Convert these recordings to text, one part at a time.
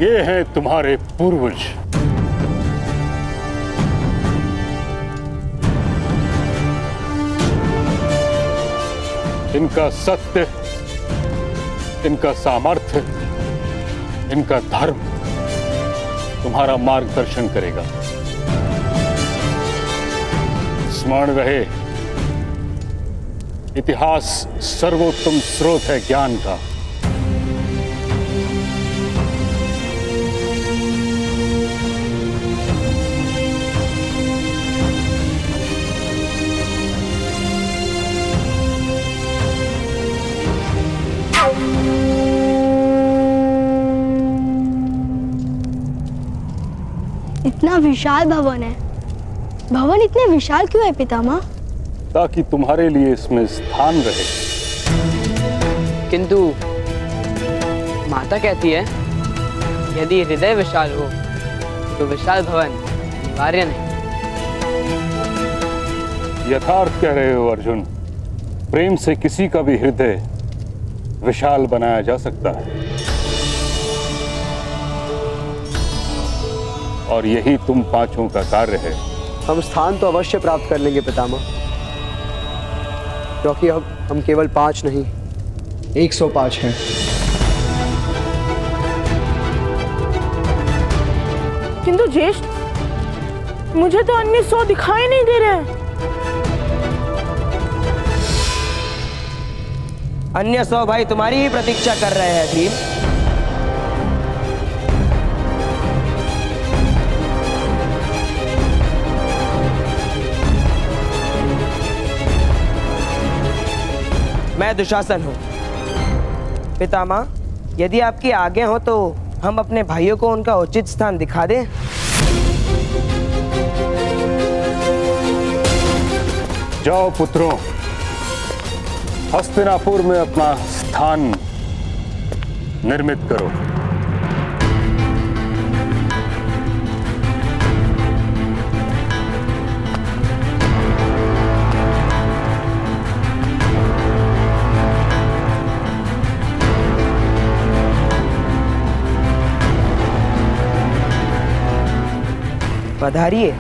ये हैं तुम्हारे पूर्वज। इनका सत्य, इनका सामर्थ्य, इनका धर्म तुम्हारा मार्गदर्शन करेगा। स्मरण रहे, इतिहास सर्वोत्तम स्रोत है ज्ञान का। इतना विशाल भवन है। भवन इतने विशाल क्यों है पितामह? ताकि तुम्हारे लिए इसमें स्थान रहे। किंतु माता कहती है यदि हृदय विशाल हो तो विशाल भवन अनिवार्य नहीं। यथार्थ कह रहे हो अर्जुन। प्रेम से किसी का भी हृदय विशाल बनाया जा सकता है, और यही तुम पांचों का कार्य है। हम स्थान तो अवश्य प्राप्त कर लेंगे पितामह, क्योंकि अब हम केवल 5 नहीं 105 हैं। किंतु ज्येष्ठ, मुझे तो अन्य 100 दिखाई नहीं दे रहे हैं। अन्य 100 भाई तुम्हारी ही प्रतीक्षा कर रहे हैं भीम। मैं दुशासन हूँ। पितामह, यदि आपकी आज्ञा हो तो हम अपने भाइयों को उनका उचित स्थान दिखा दें। जाओ पुत्रों, हस्तिनापुर में अपना स्थान निर्मित करो। पधारिए।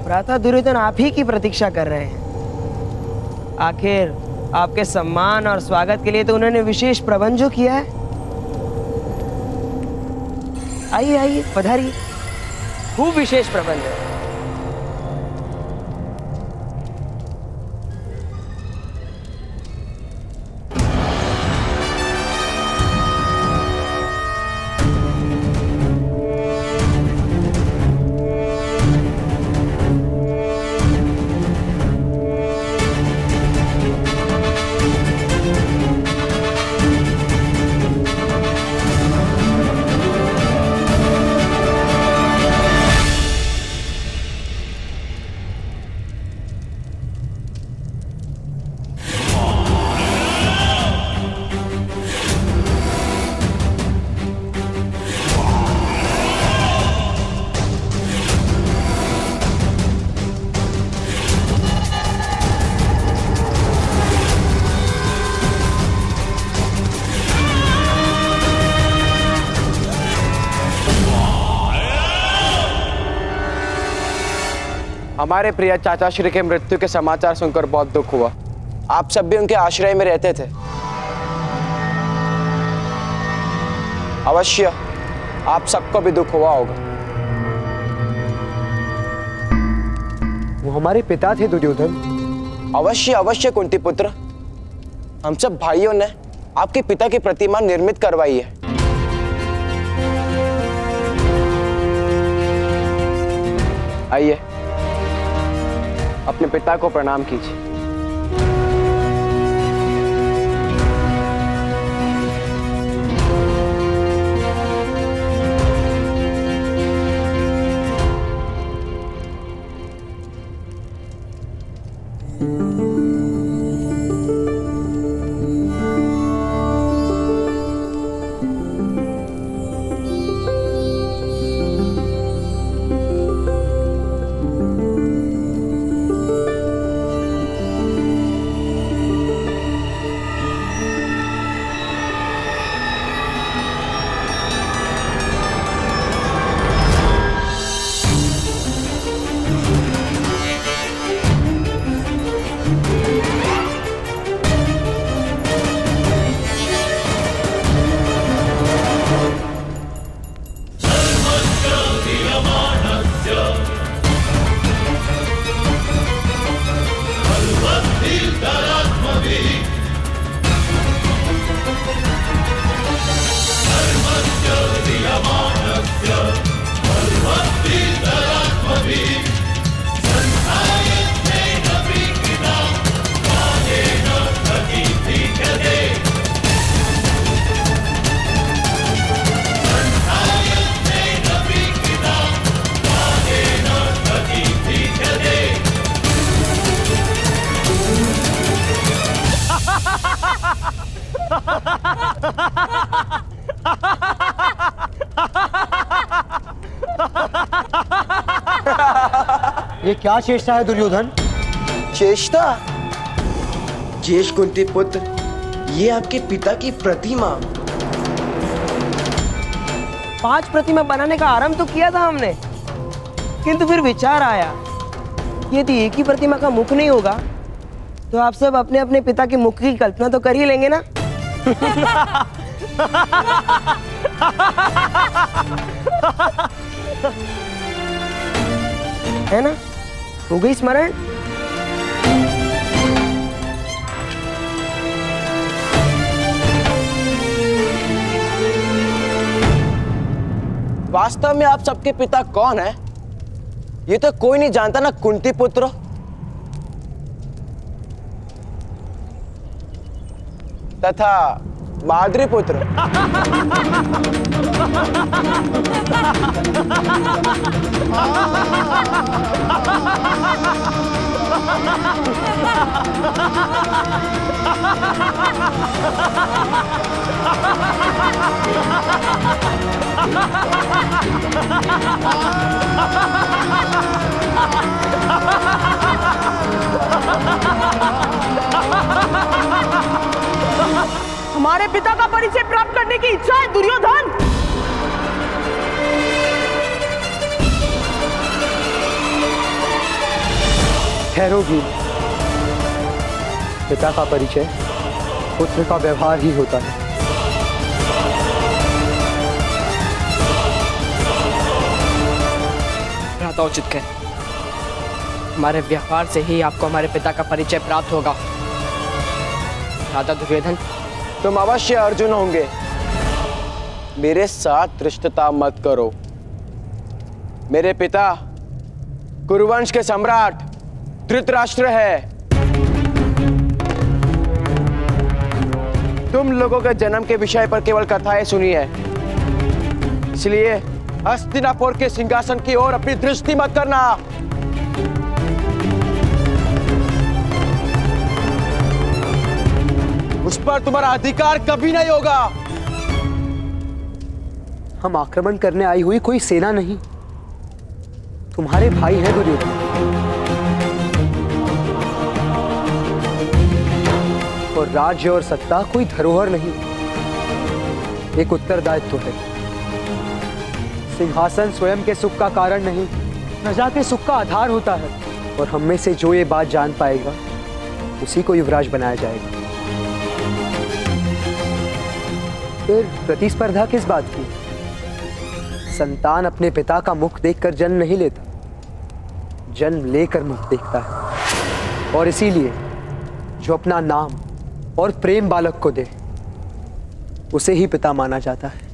भ्राता दुर्योधन आप ही की प्रतीक्षा कर रहे हैं। आखिर आपके सम्मान और स्वागत के लिए तो उन्होंने विशेष प्रबंध जो किया है। आइए आइए, पधारिए। खूब विशेष प्रबंध है। हमारे प्रिय चाचा श्री के मृत्यु के समाचार सुनकर बहुत दुख हुआ। आप सब भी उनके आश्रय में रहते थे। अवश्य आप सबको भी दुख हुआ होगा। वो हमारे पिता थे दुर्योधन। अवश्य अवश्य कुंती पुत्र, हम सब भाइयों ने आपके पिता की प्रतिमा निर्मित करवाई है। आइए, अपने पिता को प्रणाम कीजिए। ये क्या चेष्टा है दुर्योधन? चेष्टा? ज्येष्ठ कुंती पुत्र, ये आपके पिता की प्रतिमा। 5 प्रतिमा बनाने का आरंभ तो किया था हमने, किंतु फिर विचार आया यदि एक ही प्रतिमा का मुख नहीं होगा तो आप सब अपने अपने पिता के मुख की कल्पना तो कर ही लेंगे ना। है ना? हो गई स्मरण? वास्तव में आप सबके पिता कौन है? ये तो कोई नहीं जानता ना कुंती पुत्र। तथा माद्री पुत्र। हमारे पिता का परिचय प्राप्त करने की इच्छा है दुर्योधन। ठहरो भी, पिता का परिचय पुत्र का व्यवहार ही होता है। उचित कह, हमारे व्यवहार से ही आपको हमारे पिता का परिचय प्राप्त होगा। राजा दुर्योधन, तुम अवश्य अर्जुन होंगे। मेरे साथ रिश्ता मत करो। मेरे पिता कुरुवंश के सम्राट धृतराष्ट्र है। तुम लोगों के जन्म के विषय पर केवल कथाएं सुनी है, इसलिए हस्तिनापुर के सिंहासन की ओर अपनी दृष्टि मत करना। उस पर तुम्हारा अधिकार कभी नहीं होगा। हम आक्रमण करने आई हुई कोई सेना नहीं, तुम्हारे भाई हैं दुर्योधन। और राज्य और सत्ता कोई धरोहर नहीं, एक उत्तरदायित्व है। सिंहासन स्वयं के सुख का कारण नहीं, प्रजा के सुख का आधार होता है। और हम में से जो ये बात जान पाएगा उसी को युवराज बनाया जाएगा। फिर प्रतिस्पर्धा किस बात की? संतान अपने पिता का मुख देखकर जन्म नहीं लेता, जन्म लेकर मुख देखता है। और इसीलिए जो अपना नाम और प्रेम बालक को दे उसे ही पिता माना जाता है।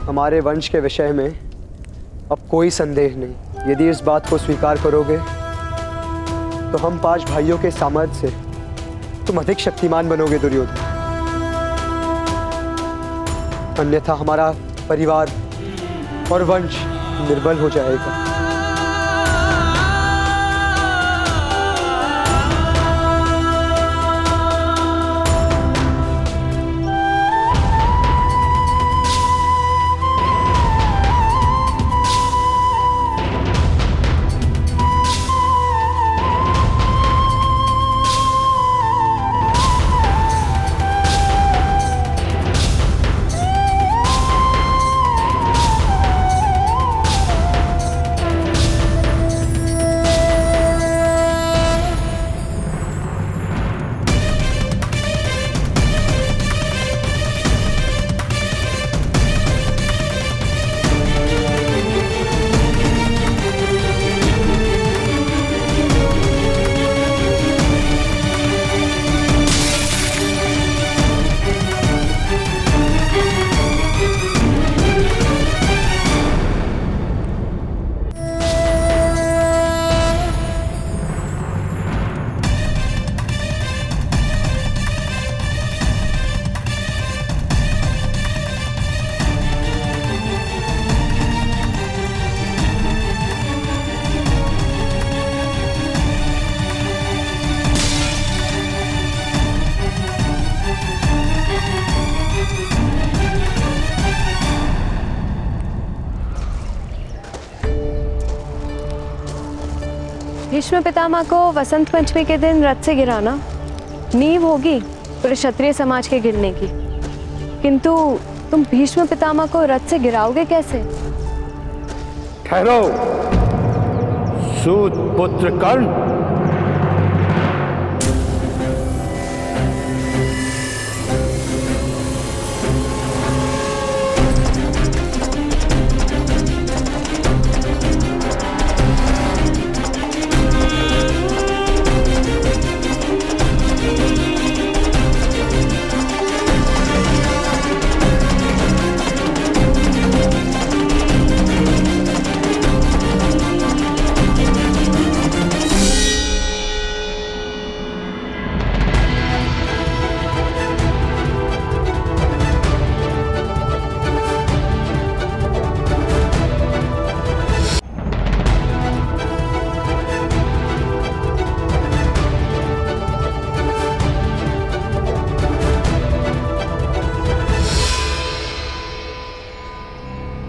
हमारे वंश के विषय में अब कोई संदेह नहीं। यदि इस बात को स्वीकार करोगे तो हम 5 भाइयों के सामर्थ्य से तुम अधिक शक्तिमान बनोगे दुर्योधन। अन्यथा हमारा परिवार और वंश निर्बल हो जाएगा। भीष्म पितामह को वसंत पंचमी के दिन रथ से गिराना नींव होगी पूरे क्षत्रिय समाज के गिरने की, किंतु तुम भीष्म पितामह को रथ से गिराओगे कैसे? ठहरो सूत पुत्र कर्ण।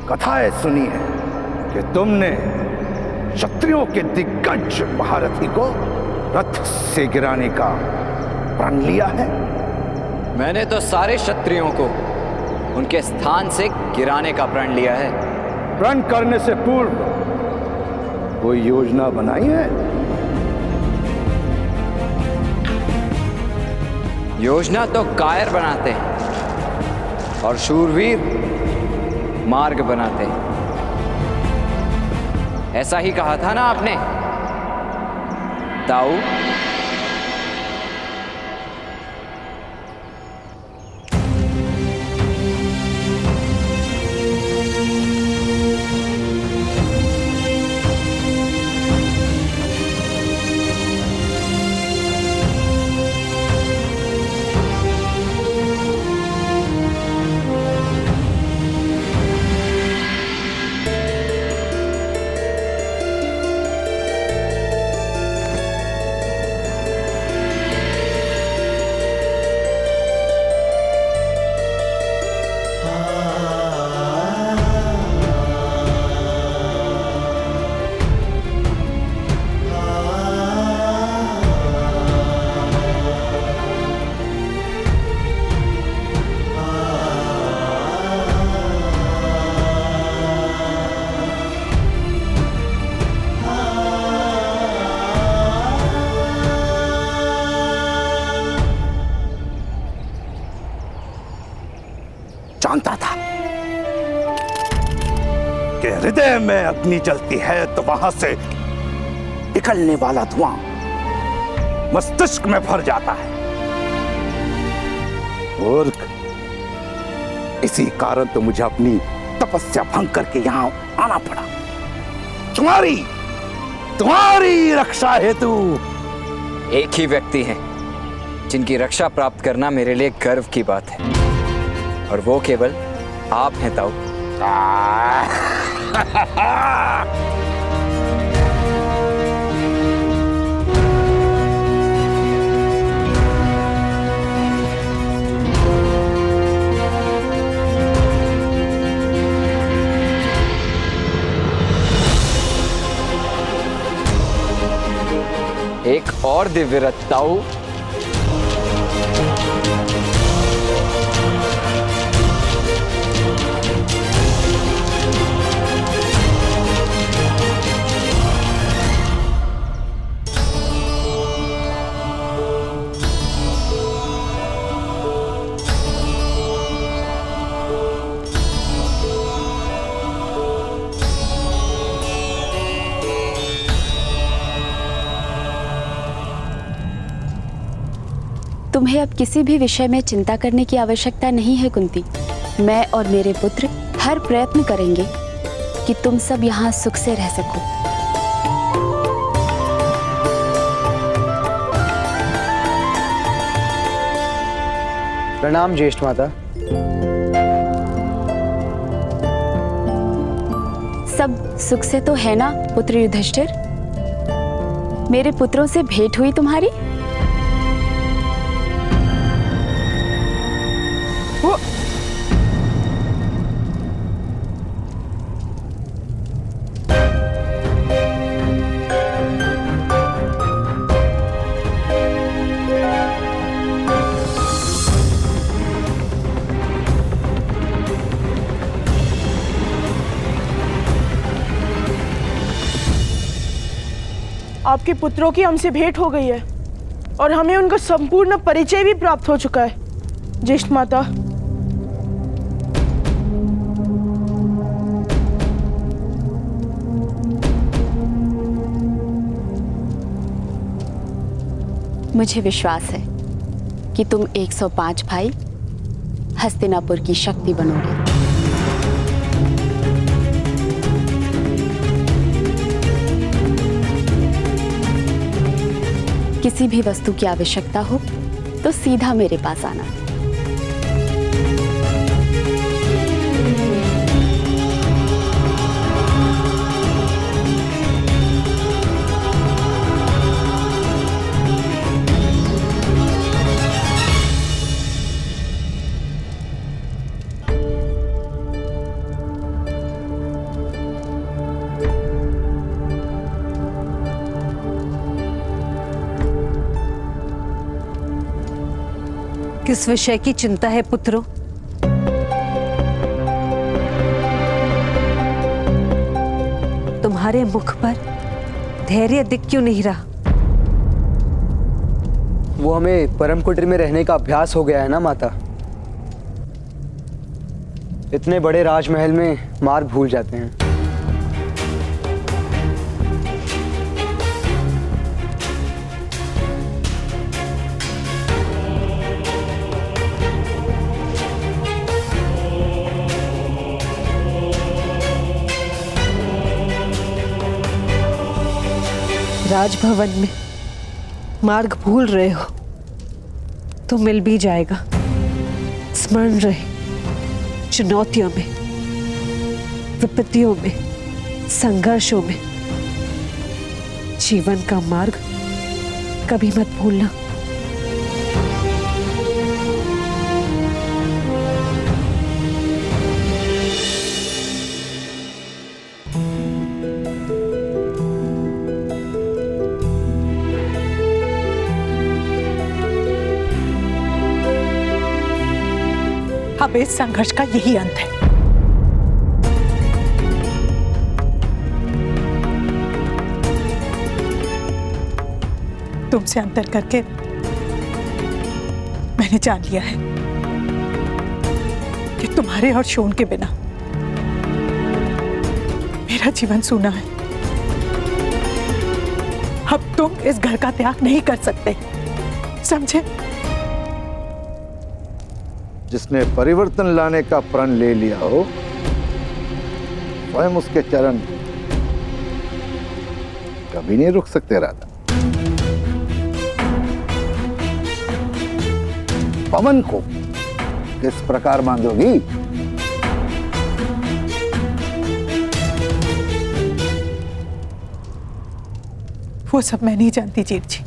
कथाएं सुनी है कि तुमने क्षत्रियों के दिग्गज महारथी को रथ से गिराने का प्रण लिया है। मैंने तो सारे क्षत्रियों को उनके स्थान से गिराने का प्रण लिया है। प्रण करने से पूर्व कोई योजना बनाई है? योजना तो कायर बनाते हैं और शूरवीर मार्ग बनाते हैं। ऐसा ही कहा था ना आपने ताऊ? जानता था कि हृदय में अग्नि जलती है तो वहां से निकलने वाला धुआं मस्तिष्क में भर जाता है। मूर्ख, इसी कारण तो मुझे अपनी तपस्या भंग करके यहां आना पड़ा। तुम्हारी रक्षा हेतु। एक ही व्यक्ति है जिनकी रक्षा प्राप्त करना मेरे लिए गर्व की बात है, और वो केवल आप हैं ताऊ। एक और दिव्य रथ ताऊ। तुम्हें अब किसी भी विषय में चिंता करने की आवश्यकता नहीं है कुंती। मैं और मेरे पुत्र हर प्रयत्न करेंगे कि तुम सब यहाँ सुख से रह सको। प्रणाम ज्येष्ठ माता। सब सुख से तो है ना पुत्र युधिष्ठिर? मेरे पुत्रों से भेंट हुई तुम्हारी? आपके पुत्रों की हमसे भेंट हो गई है और हमें उनका संपूर्ण परिचय भी प्राप्त हो चुका है। ज्येष्ठ माता, मुझे विश्वास है कि तुम 105 भाई हस्तिनापुर की शक्ति बनोगे। किसी भी वस्तु की आवश्यकता हो तो सीधा मेरे पास आना। किस विषय की चिंता है पुत्रों? तुम्हारे मुख पर धैर्य दिख क्यों नहीं रहा? वो हमें परम कुटीर में रहने का अभ्यास हो गया है ना माता। इतने बड़े राजमहल में मार्ग भूल जाते हैं। राजभवन में मार्ग भूल रहे हो तो मिल भी जाएगा। स्मरण रहे, चुनौतियों में, विपत्तियों में, संघर्षों में जीवन का मार्ग कभी मत भूलना। अब इस संघर्ष का यही अंत है। तुमसे अंतर करके मैंने जान लिया है कि तुम्हारे और शोन के बिना मेरा जीवन सूना है। अब तुम इस घर का त्याग नहीं कर सकते, समझे? जिसने परिवर्तन लाने का प्रण ले लिया हो, स्वयं उसके चरण कभी नहीं रुक सकते। राधा, पवन को किस प्रकार बांधोगी? वो सब मैं नहीं जानती जीत जी,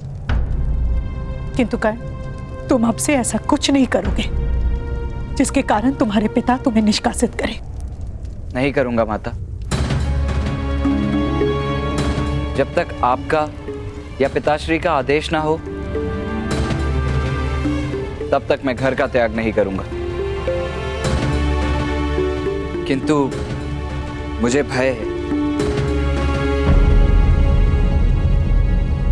किंतु कर्ण, तुम अब से ऐसा कुछ नहीं करोगे जिसके कारण तुम्हारे पिता तुम्हें निष्कासित करें। नहीं करूंगा माता। जब तक आपका या पिताश्री का आदेश ना हो तब तक मैं घर का त्याग नहीं करूंगा। किंतु मुझे भय है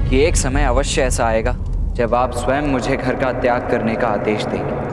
कि एक समय अवश्य ऐसा आएगा जब आप स्वयं मुझे घर का त्याग करने का आदेश देंगे।